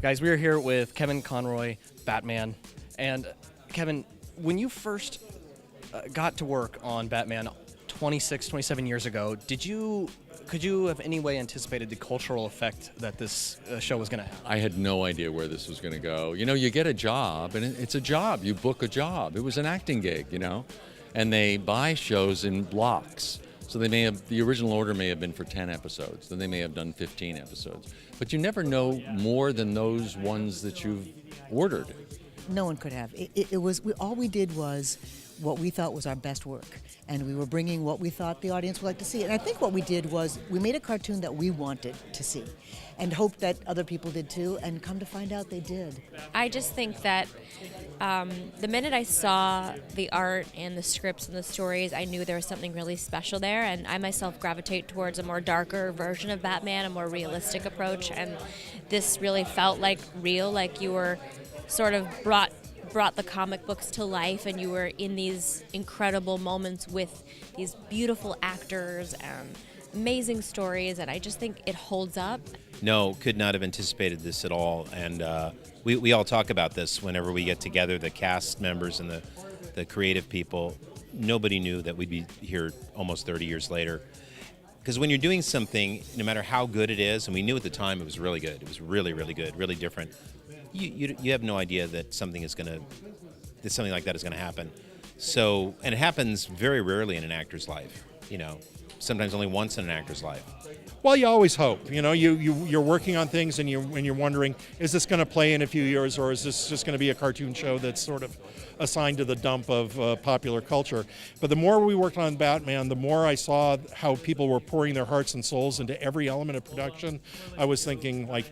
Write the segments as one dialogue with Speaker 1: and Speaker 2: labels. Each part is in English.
Speaker 1: Guys, we are here with Kevin Conroy, Batman. And Kevin, when you first got to work on Batman 27 years ago, could you have any way anticipated the cultural effect that this show was going to have?
Speaker 2: I had no idea where this was going to go. You know, you get a job, and it's a job. You book a job. It was an acting gig, you know, and they buy shows in blocks. So the original order may have been for 10 episodes, then they may have done 15 episodes. But you never know more than those ones that you've ordered.
Speaker 3: No one could have. All we did was what we thought was our best work. And we were bringing what we thought the audience would like to see. And I think what we did was we made a cartoon that we wanted to see and hoped that other people did too, and come to find out they did.
Speaker 4: I just think that the minute I saw the art and the scripts and the stories, I knew there was something really special there, and I myself gravitate towards a more darker version of Batman, a more realistic approach, and this really felt like real, like you were sort of brought the comic books to life, and you were in these incredible moments with these beautiful actors and amazing stories, and I just think it holds up.
Speaker 5: No, could not have anticipated this at all, and we all talk about this whenever we get together, the cast members and the creative people. Nobody knew that we'd be here almost 30 years later. Because when you're doing something, no matter how good it is, and we knew at the time it was really good, it was really, really good, really different, you have no idea that something like that is gonna happen. So, and it happens very rarely in an actor's life, you know, sometimes only once in an actor's life.
Speaker 6: Well, you always hope. You know, you're working on things, and you're wondering, is this going to play in a few years, or is this just going to be a cartoon show that's sort of assigned to the dump of popular culture? But the more we worked on Batman, the more I saw how people were pouring their hearts and souls into every element of production. I was thinking, like,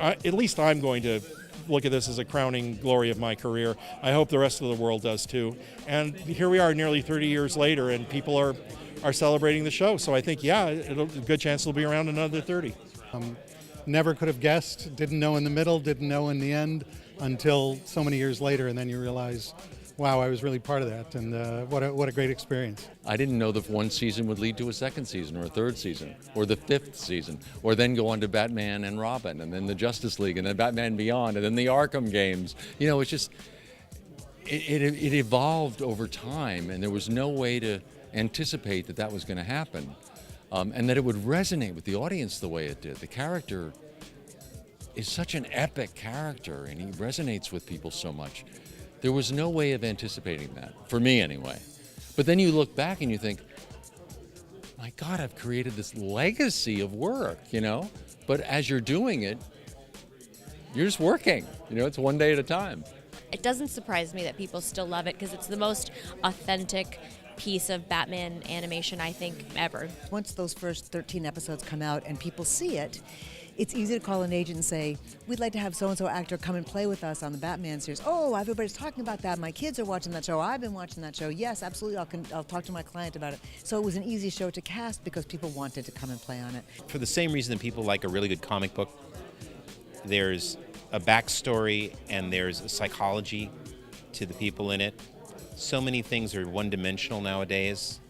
Speaker 6: at least I'm going to look at this as a crowning glory of my career. I hope the rest of the world does too. And here we are nearly 30 years later, and people are celebrating the show. So I think, yeah, a good chance it'll be around another 30.
Speaker 7: Never could have guessed, didn't know in the middle, didn't know in the end until so many years later, and then you realize, wow, I was really part of that, and what a great experience.
Speaker 2: I didn't know that one season would lead to a second season or a third season or the fifth season, or then go on to Batman and Robin, and then the Justice League, and then Batman Beyond, and then the Arkham games. You know, it's just, it evolved over time, and there was no way to anticipate that was going to happen, and that it would resonate with the audience the way it did. The character is such an epic character, and he resonates with people so much. There was no way of anticipating that, for me anyway. But then you look back and you think, my God, I've created this legacy of work, you know? But as you're doing it, you're just working. You know, it's one day at a time.
Speaker 4: It doesn't surprise me that people still love it, because it's the most authentic piece of Batman animation, I think, ever.
Speaker 3: Once those first 13 episodes come out and people see it, it's easy to call an agent and say, we'd like to have so-and-so actor come and play with us on the Batman series. Oh, everybody's talking about that. My kids are watching that show. I've been watching that show. Yes, absolutely. I'll talk to my client about it. So it was an easy show to cast because people wanted to come and play on it.
Speaker 5: For the same reason that people like a really good comic book, there's a backstory and there's a psychology to the people in it. So many things are one-dimensional nowadays.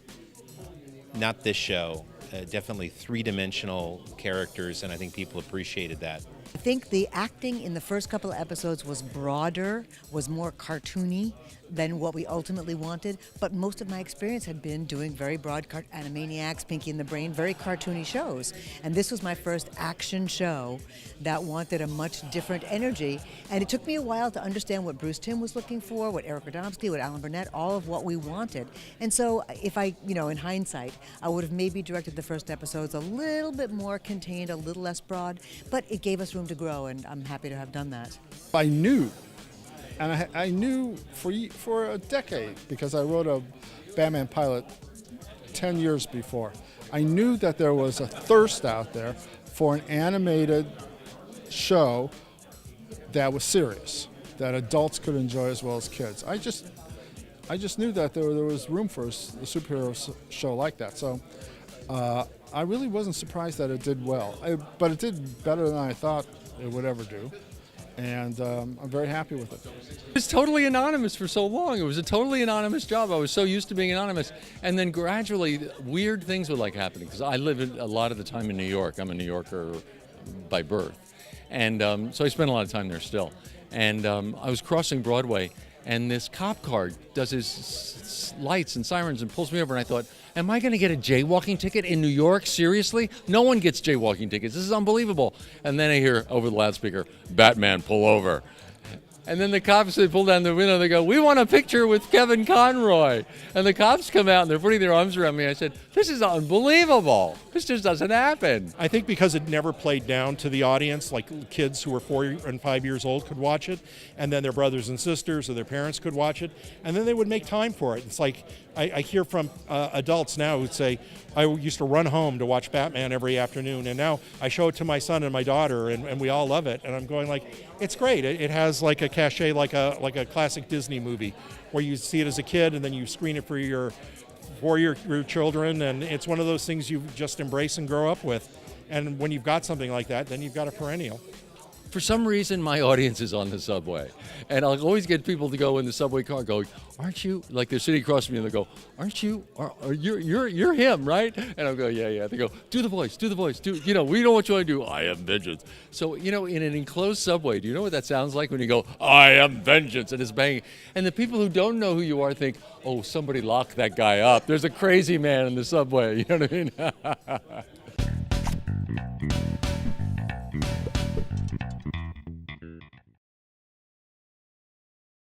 Speaker 5: Not this show. Definitely three-dimensional characters, and I think people appreciated that.
Speaker 3: I think the acting in the first couple of episodes was broader, was more cartoony than what we ultimately wanted, but most of my experience had been doing very broad Animaniacs, Pinky and the Brain, very cartoony shows. And this was my first action show that wanted a much different energy. And it took me a while to understand what Bruce Timm was looking for, what Eric Radomski, what Alan Burnett, all of what we wanted. And so if I, in hindsight, I would have maybe directed the first episodes a little bit more contained, a little less broad, but it gave us room to grow, and I'm happy to have done that.
Speaker 8: I knew, and I knew for a decade, because I wrote a Batman pilot 10 years before. I knew that there was a thirst out there for an animated show that was serious, that adults could enjoy as well as kids. I just knew that there was room for a superhero show like that. So I really wasn't surprised that it did well, but it did better than I thought it would ever do. And I'm very happy with it.
Speaker 2: It was totally anonymous for so long. It was a totally anonymous job. I was so used to being anonymous. And then gradually, weird things would like happening, because I live a lot of the time in New York. I'm a New Yorker by birth. And so I spent a lot of time there still. And I was crossing Broadway, and this cop car does his lights and sirens and pulls me over, and I thought, am I going to get a jaywalking ticket in New York? Seriously? No one gets jaywalking tickets. This is unbelievable. And then I hear over the loudspeaker, Batman, pull over. And then the cops, they pull down the window, they go, we want a picture with Kevin Conroy. And the cops come out and they're putting their arms around me. I said, this is unbelievable. This just doesn't happen.
Speaker 6: I think because it never played down to the audience, like kids who were 4 and 5 years old could watch it, and then their brothers and sisters or their parents could watch it, and then they would make time for it. It's like I hear from adults now who say, I used to run home to watch Batman every afternoon, and now I show it to my son and my daughter, and we all love it. And I'm going like, it's great. It has like a cachet, like a classic Disney movie, where you see it as a kid and then you screen it for your children, and it's one of those things you just embrace and grow up with. And when you've got something like that, then you've got a perennial.
Speaker 2: For some reason, my audience is on the subway. And I'll always get people to go in the subway car going, aren't you, like they're sitting across from me and they go, aren't you, you're him, right? And I'll go, yeah. They go, do the voice, we know what you want to do. I am vengeance. So, in an enclosed subway, do you know what that sounds like when you go, I am vengeance, and it's banging? And the people who don't know who you are think, oh, somebody locked that guy up. There's a crazy man in the subway, you know what I mean?